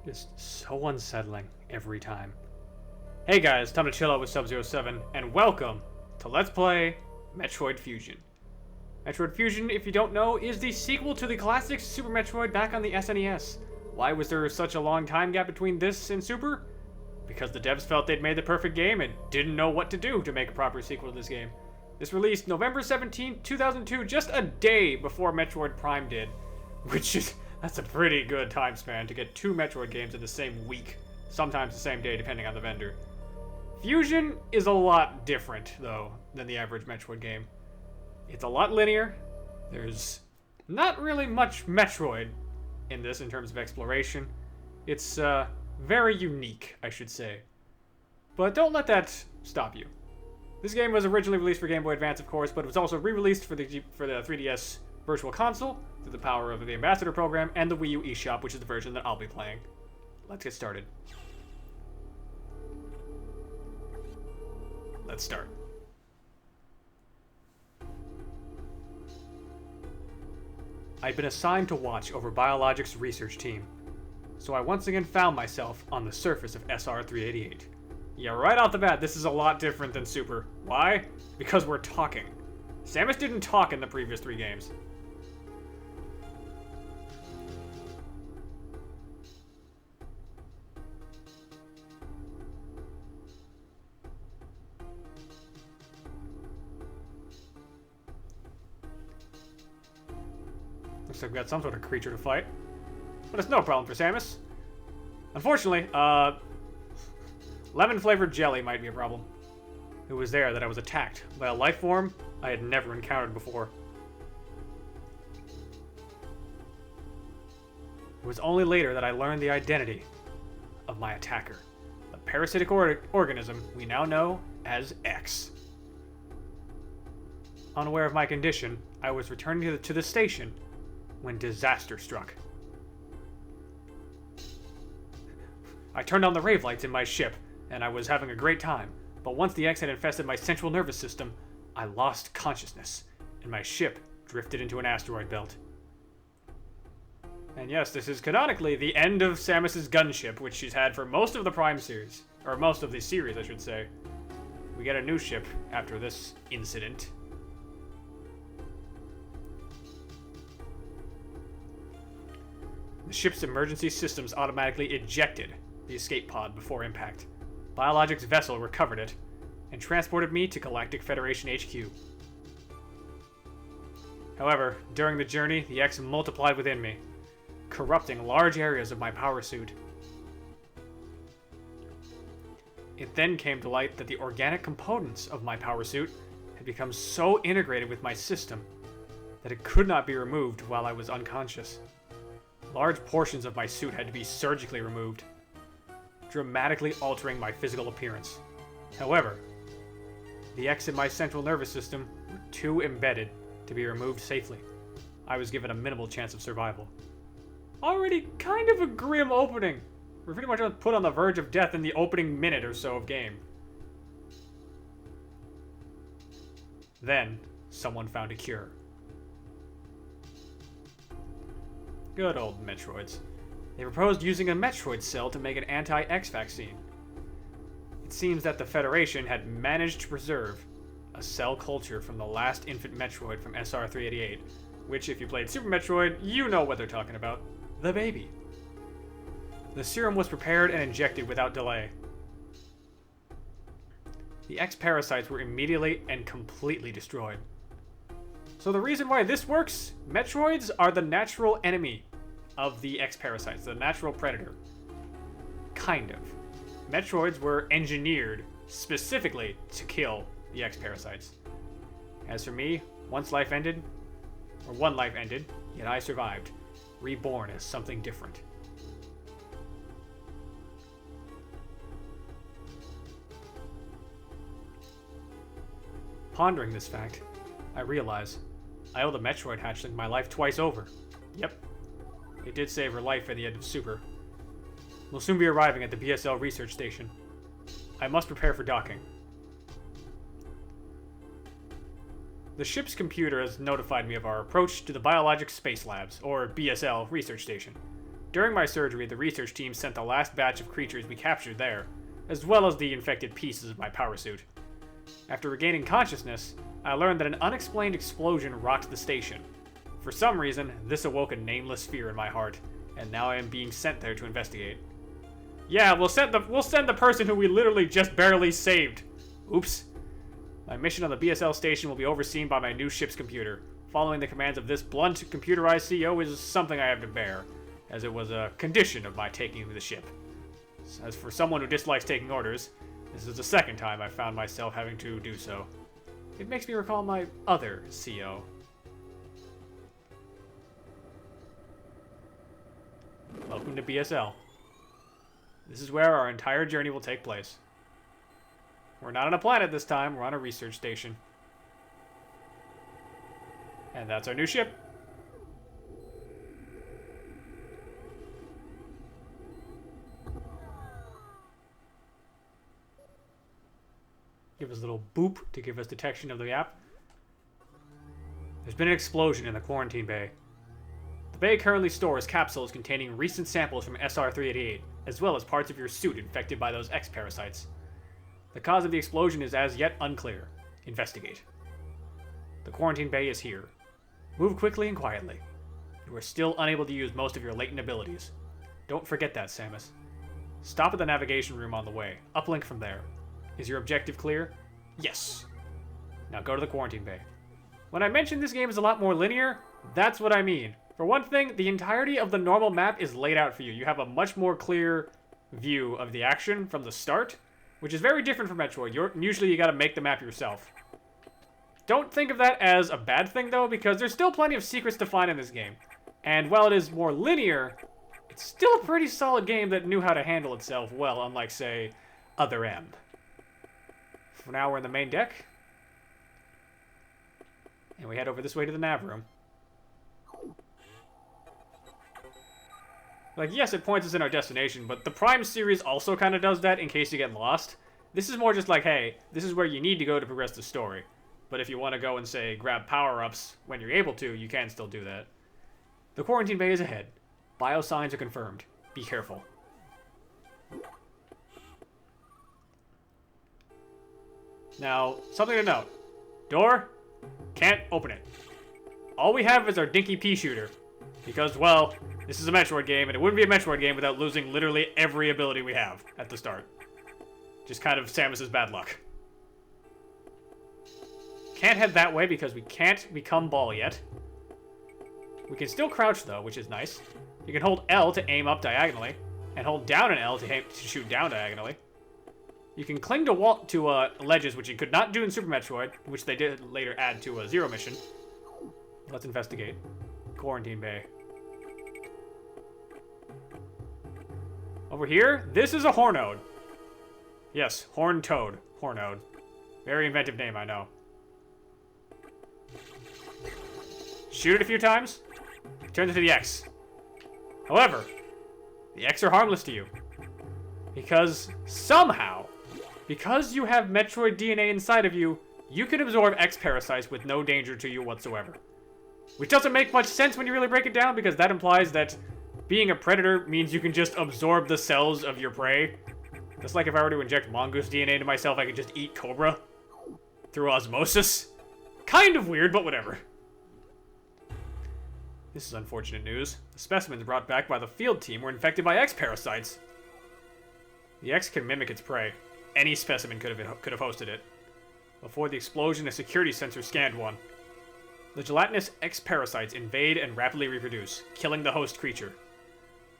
Just so unsettling every time. Hey guys, time to chill out with Sub-07, and welcome to Let's Play Metroid Fusion. Metroid Fusion, if you don't know, is the sequel to the classic Super Metroid back on the SNES. Why was there such a long time gap between this and Super? Because the devs felt they'd made the perfect game and didn't know what to do to make a proper sequel to this game. This released November 17, 2002, just a day before Metroid Prime did, which is... that's a pretty good time span to get two Metroid games in the same week. Sometimes the same day, depending on the vendor. Fusion is a lot different, though, than the average Metroid game. It's a lot linear. There's not really much Metroid in this in terms of exploration. It's very unique, I should say. But don't let that stop you. This game was originally released for Game Boy Advance, of course, but it was also re-released for the 3DS Virtual Console through the power of the Ambassador program and the Wii U eShop, which is the version that I'll be playing. Let's get started. Let's start. I'd been assigned to watch over Biologics' research team, so I once again found myself on the surface of SR-388. Yeah, right off the bat, this is a lot different than Super. Why? Because we're talking. Samus didn't talk in the previous three games. Looks like we got some sort of creature to fight. But it's no problem for Samus. Unfortunately, lemon-flavored jelly might be a problem. It was there that I was attacked by a life form I had never encountered before. It was only later that I learned the identity of my attacker. The parasitic organism we now know as X. Unaware of my condition, I was returning to the station when disaster struck. I turned on the rave lights in my ship, and I was having a great time, but once the X had infested my central nervous system, I lost consciousness, and my ship drifted into an asteroid belt. And yes, this is canonically the end of Samus's gunship, which she's had for most of the Prime series, or most of the series, I should say. We get a new ship after this incident. The ship's emergency systems automatically ejected the escape pod before impact. Biologics' vessel recovered it and transported me to Galactic Federation HQ. However, during the journey, the X multiplied within me, corrupting large areas of my power suit. It then came to light that the organic components of my power suit had become so integrated with my system that it could not be removed while I was unconscious. Large portions of my suit had to be surgically removed, dramatically altering my physical appearance. However, the X in my central nervous system were too embedded to be removed safely. I was given a minimal chance of survival. Already kind of a grim opening. We're pretty much put on the verge of death in the opening minute or so of game. Then, someone found a cure. Good old Metroids. They proposed using a Metroid cell to make an anti-X vaccine. It seems that the Federation had managed to preserve a cell culture from the last infant Metroid from SR-388, which, if you played Super Metroid, you know what they're talking about. The baby. The serum was prepared and injected without delay. The X parasites were immediately and completely destroyed. So the reason why this works, Metroids are the natural enemy of the X parasites, the natural predator. Kind of. Metroids were engineered specifically to kill the X parasites. As for me, one life ended, yet I survived, reborn as something different. Pondering this fact, I realize I owe the Metroid hatchling my life twice over. Yep. It did save her life at the end of Super. We'll soon be arriving at the BSL research station. I must prepare for docking. The ship's computer has notified me of our approach to the Biologics Space Labs, or BSL, research station. During my surgery, the research team sent the last batch of creatures we captured there, as well as the infected pieces of my power suit. After regaining consciousness, I learned that an unexplained explosion rocked the station. For some reason, this awoke a nameless fear in my heart, and now I am being sent there to investigate. Yeah, we'll send the person who we literally just barely saved. Oops. My mission on the BSL station will be overseen by my new ship's computer. Following the commands of this blunt, computerized CEO is something I have to bear, as it was a condition of my taking the ship. As for someone who dislikes taking orders, this is the second time I've found myself having to do so. It makes me recall my other CO. Welcome to BSL. This is where our entire journey will take place. We're not on a planet this time, we're on a research station. And that's our new ship. Give us a little boop to give us detection of the app. There's been an explosion in the quarantine bay. The bay currently stores capsules containing recent samples from SR-388, as well as parts of your suit infected by those X-parasites. The cause of the explosion is as yet unclear. Investigate. The quarantine bay is here. Move quickly and quietly. You are still unable to use most of your latent abilities. Don't forget that, Samus. Stop at the navigation room on the way. Uplink from there. Is your objective clear? Yes. Now go to the quarantine bay. When I mentioned this game is a lot more linear, that's what I mean. For one thing, the entirety of the normal map is laid out for you. You have a much more clear view of the action from the start, which is very different from Metroid. Usually you gotta make the map yourself. Don't think of that as a bad thing, though, because there's still plenty of secrets to find in this game. And while it is more linear, it's still a pretty solid game that knew how to handle itself well, unlike, say, Other M. For now, we're in the main deck. And we head over this way to the nav room. Like, yes, it points us in our destination, but the Prime series also kind of does that in case you get lost. This is more just like, hey, this is where you need to go to progress the story. But if you want to go and, say, grab power-ups when you're able to, you can still do that. The quarantine bay is ahead. Biosigns are confirmed. Be careful. Now, something to note. Door? Can't open it. All we have is our dinky pea shooter. Because, well, this is a Metroid game, and it wouldn't be a Metroid game without losing literally every ability we have at the start. Just kind of Samus's bad luck. Can't head that way because we can't become Ball yet. We can still crouch, though, which is nice. You can hold L to aim up diagonally, and hold down an L to shoot down diagonally. You can cling to ledges, which you could not do in Super Metroid, which they did later add to a Zero mission. Let's investigate. Quarantine bay. Over here, this is a Hornode. Yes, Horn Toad. Hornode. Very inventive name, I know. Shoot it a few times, it turns into the X. However, the X are harmless to you. Because somehow, because you have Metroid DNA inside of you, you can absorb X-parasites with no danger to you whatsoever. Which doesn't make much sense when you really break it down, because that implies that being a predator means you can just absorb the cells of your prey. Just like if I were to inject mongoose DNA into myself, I could just eat Cobra through osmosis. Kind of weird, but whatever. This is unfortunate news. The specimens brought back by the field team were infected by X-parasites. The X can mimic its prey. Any specimen could have hosted it. Before the explosion, a security sensor scanned one. The gelatinous X-parasites invade and rapidly reproduce, killing the host creature.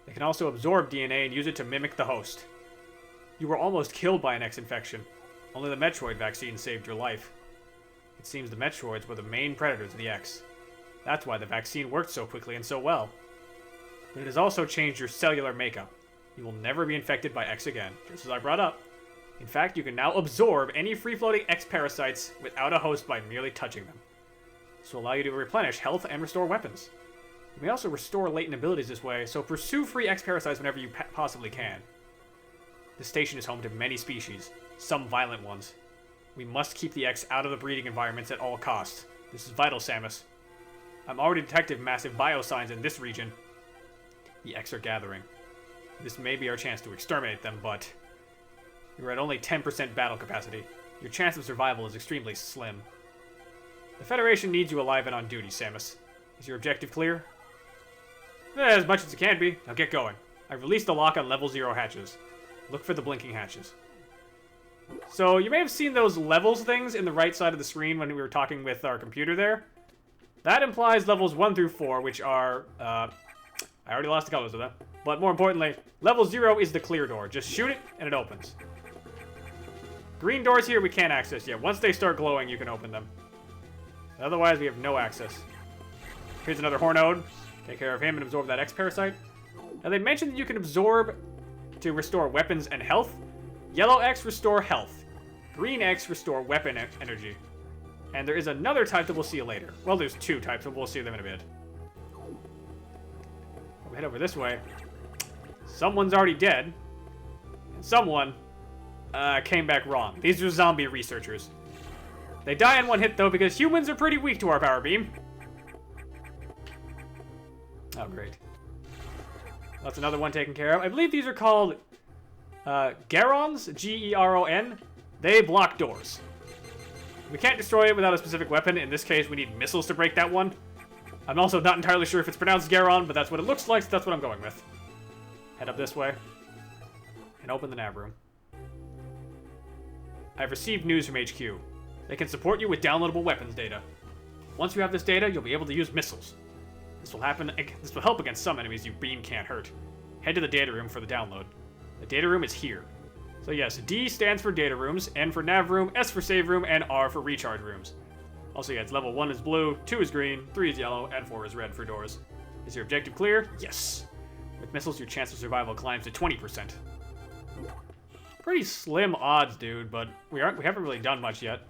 They can also absorb DNA and use it to mimic the host. You were almost killed by an X-infection. Only the Metroid vaccine saved your life. It seems the Metroids were the main predators of the X. That's why the vaccine worked so quickly and so well. But it has also changed your cellular makeup. You will never be infected by X again, just as I brought up. In fact, you can now absorb any free-floating X-parasites without a host by merely touching them. This will allow you to replenish health and restore weapons. You may also restore latent abilities this way, so pursue free X-parasites whenever you possibly can. This station is home to many species, some violent ones. We must keep the X out of the breeding environments at all costs. This is vital, Samus. I'm already detecting massive biosigns in this region. The X are gathering. This may be our chance to exterminate them, but you're at only 10% battle capacity. Your chance of survival is extremely slim. The Federation needs you alive and on duty, Samus. Is your objective clear? As much as it can be. Now get going. I've released the lock on level 0 hatches. Look for the blinking hatches. So, you may have seen those levels things in the right side of the screen when we were talking with our computer there. That implies levels 1 through 4, which are, I already lost the colors of them. But more importantly, level 0 is the clear door. Just shoot it, and it opens. Green doors here we can't access yet. Once they start glowing, you can open them. Otherwise, we have no access. Here's another Hornode. Take care of him and absorb that X-Parasite. Now, they mentioned that you can absorb to restore weapons and health. Yellow X restore health. Green X restore weapon energy. And there is another type that we'll see later. Well, there's two types, but we'll see them in a bit. We'll head over this way. Someone's already dead. And someone came back wrong. These are zombie researchers. They die in one hit, though, because humans are pretty weak to our power beam. Oh, great. That's another one taken care of. I believe these are called Gerons, G-E-R-O-N. They block doors. We can't destroy it without a specific weapon. In this case, we need missiles to break that one. I'm also not entirely sure if it's pronounced Geron, but that's what it looks like, so that's what I'm going with. Head up this way. And open the nav room. I've received news from HQ. They can support you with downloadable weapons data. Once you have this data, you'll be able to use missiles. This will help against some enemies you beam can't hurt. Head to the data room for the download. The data room is here. So yes, D stands for data rooms, N for nav room, S for save room, and R for recharge rooms. Also, yeah, it's level 1 is blue, 2 is green, 3 is yellow, and 4 is red for doors. Is your objective clear? Yes. With missiles, your chance of survival climbs to 20%. Pretty slim odds, dude, but we haven't really done much yet.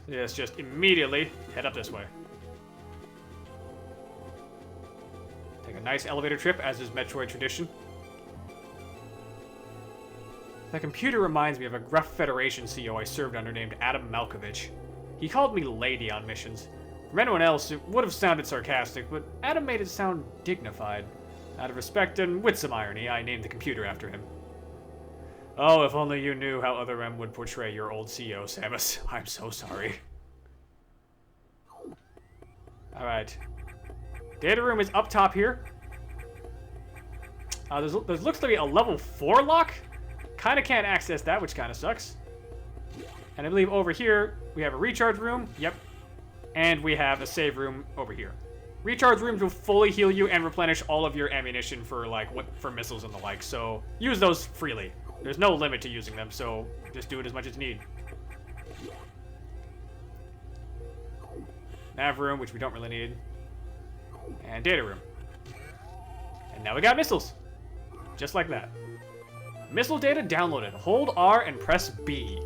Yes, just immediately head up this way. Take a nice elevator trip, as is Metroid tradition. The computer reminds me of a gruff Federation CO I served under named Adam Malkovich. He called me Lady on missions. From anyone else, it would have sounded sarcastic, but Adam made it sound dignified. Out of respect and with some irony, I named the computer after him. Oh, if only you knew how Other M would portray your old CO, Samus. I'm so sorry. Alright. Data room is up top here. There looks to be a level 4 lock. Kind of can't access that, which kind of sucks. And I believe over here, we have a recharge room. Yep. And we have a save room over here. Recharge rooms will fully heal you and replenish all of your ammunition for, for missiles and the like. So, use those freely. There's no limit to using them, so just do it as much as you need. Nav room, which we don't really need. And data room. And now we got missiles. Just like that. Missile data downloaded. Hold R and press B.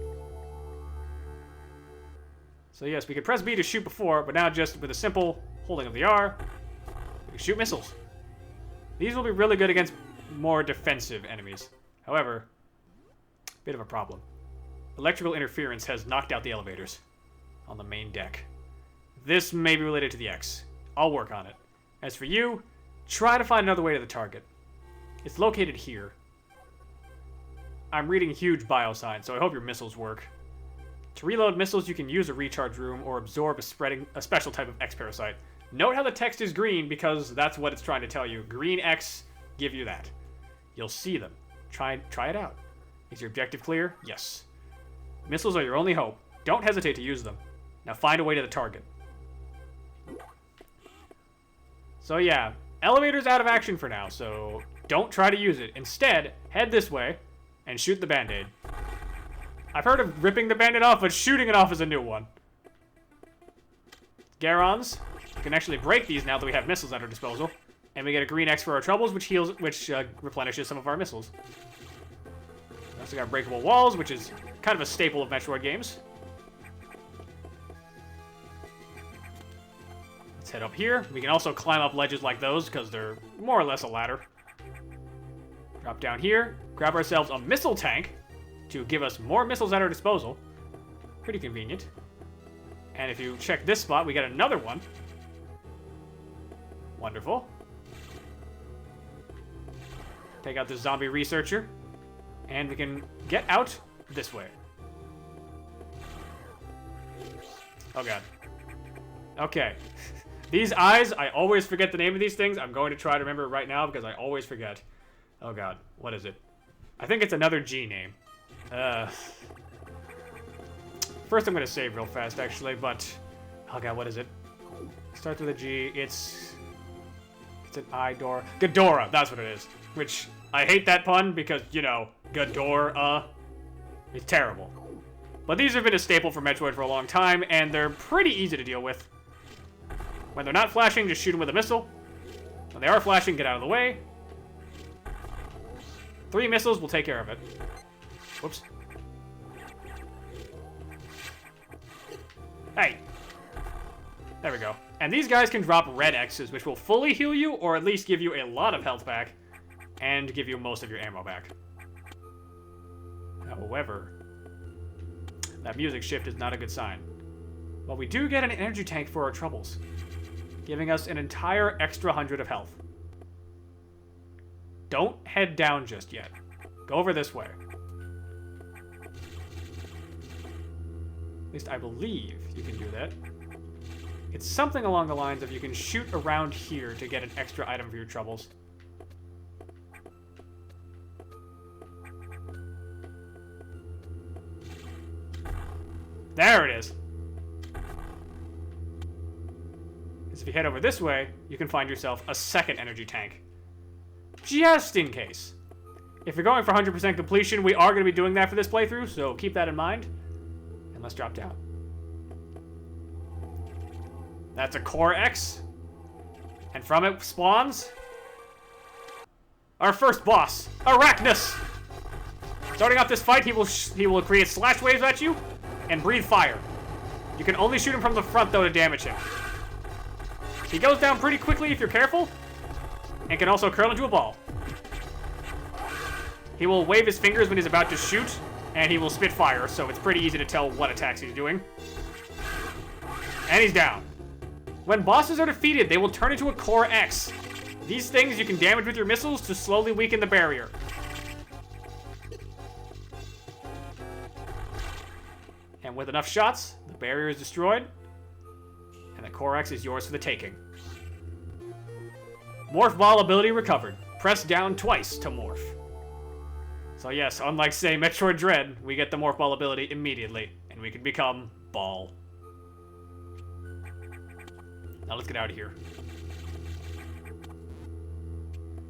So yes, we could press B to shoot before, but now just with a simple holding of the R, we can shoot missiles. These will be really good against more defensive enemies. However, bit of a problem. Electrical interference has knocked out the elevators on the main deck. This may be related to the X. I'll work on it. As for you, try to find another way to the target. It's located here. I'm reading huge biosigns, so I hope your missiles work. To reload missiles, you can use a recharge room or absorb a special type of X-Parasite. Note how the text is green because that's what it's trying to tell you. Green X give you that. You'll see them. Try it out. Is your objective clear? Yes. Missiles are your only hope. Don't hesitate to use them. Now find a way to the target. So yeah, elevator's out of action for now, so don't try to use it. Instead, head this way and shoot the Band-Aid. I've heard of ripping the Band-Aid off, but shooting it off is a new one. Garons. We can actually break these now that we have missiles at our disposal. And we get a green X for our troubles, which replenishes some of our missiles. We also got breakable walls, which is kind of a staple of Metroid games. Let's head up here. We can also climb up ledges like those, because they're more or less a ladder. Drop down here. Grab ourselves a missile tank to give us more missiles at our disposal. Pretty convenient. And if you check this spot, we get another one. Wonderful. Take out the zombie researcher. And we can get out this way. Oh god. Okay. These eyes, I always forget the name of these things. I'm going to try to remember it right now because I always forget. Oh god, what is it? I think it's another G name. First I'm going to save real fast, actually, but... Oh god, what is it? Starts with a G. It's an I-Dora. Ghidorah, that's what it is. Which, I hate that pun because, you know, Ghidorah. It's terrible. But these have been a staple for Metroid for a long time, and they're pretty easy to deal with. When they're not flashing, just shoot them with a missile. When they are flashing, get out of the way. 3 missiles will take care of it. Whoops. Hey. There we go. And these guys can drop red X's, which will fully heal you, or at least give you a lot of health back, and give you most of your ammo back. However, that music shift is not a good sign. But we do get an energy tank for our troubles, giving us an entire extra 100 of health. Don't head down just yet. Go over this way. At least I believe you can do that. It's something along the lines of you can shoot around here to get an extra item for your troubles. There it is. Because if you head over this way, you can find yourself a second energy tank. Just in case. If you're going for 100% completion, we are going to be doing that for this playthrough, so keep that in mind. And let's drop down. That's a Core X. And from it spawns our first boss, Arachnus. Starting off this fight, he will create slash waves at you and breathe fire. You can only shoot him from the front, though, to damage him. He goes down pretty quickly if you're careful, and can also curl into a ball. He will wave his fingers when he's about to shoot, and he will spit fire, so it's pretty easy to tell what attacks he's doing. And he's down. When bosses are defeated, they will turn into a Core X. These things you can damage with your missiles to slowly weaken the barrier. And with enough shots, the barrier is destroyed, and the Core X is yours for the taking. Morph Ball ability recovered. Press down twice to morph. So yes, unlike, say, Metroid Dread, we get the Morph Ball ability immediately, and we can become Ball. Now let's get out of here.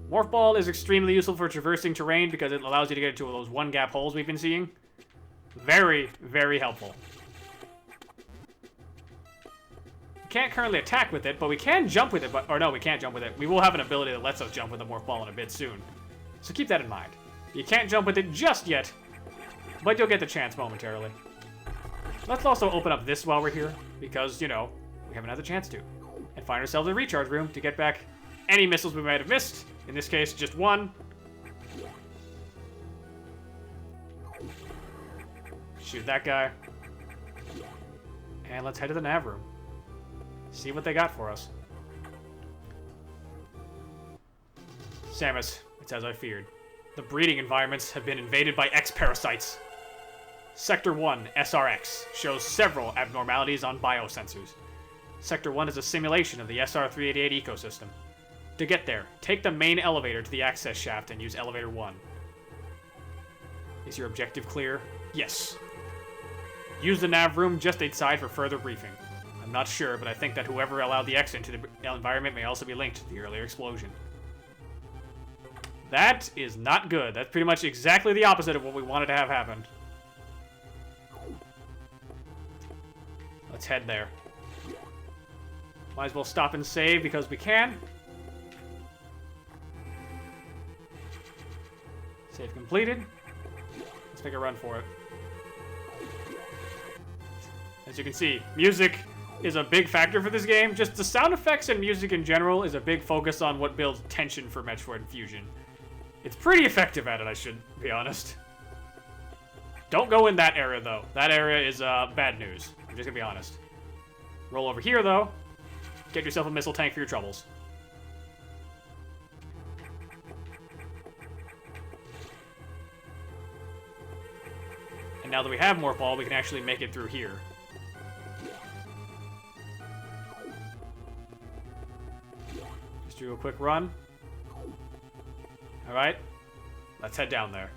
Morph Ball is extremely useful for traversing terrain because it allows you to get into those one-gap holes we've been seeing. Very, very helpful. We can't currently attack with it, but we can jump with it. Or no, we can't jump with it. We will have an ability that lets us jump with the Morph Ball in a bit soon. So keep that in mind. You can't jump with it just yet, but you'll get the chance momentarily. Let's also open up this while we're here, because, you know, we haven't had the chance to. And find ourselves a recharge room to get back any missiles we might have missed. In this case, just one. Shoot that guy. And let's head to the nav room. See what they got for us. Samus, it's as I feared. The breeding environments have been invaded by X-Parasites. Sector 1, SRX, shows several abnormalities on biosensors. Sector 1 is a simulation of the SR-388 ecosystem. To get there, take the main elevator to the access shaft and use elevator 1. Is your objective clear? Yes. Use the nav room just outside for further briefing. I'm not sure, but I think that whoever allowed the X into the environment may also be linked to the earlier explosion. That is not good. That's pretty much exactly the opposite of what we wanted to have happen. Let's head there. Might as well stop and save because we can. Save completed. Let's make a run for it. As you can see, music is a big factor for this game. Just the sound effects and music in general is a big focus on what builds tension for Metroid Fusion. It's pretty effective at it, I should be honest. Don't go in that area, though. That area is bad news. I'm just gonna be honest. Roll over here, though. Get yourself a missile tank for your troubles. And now that we have more ball, we can actually make it through here. Just do a quick run. Alright, let's head down there.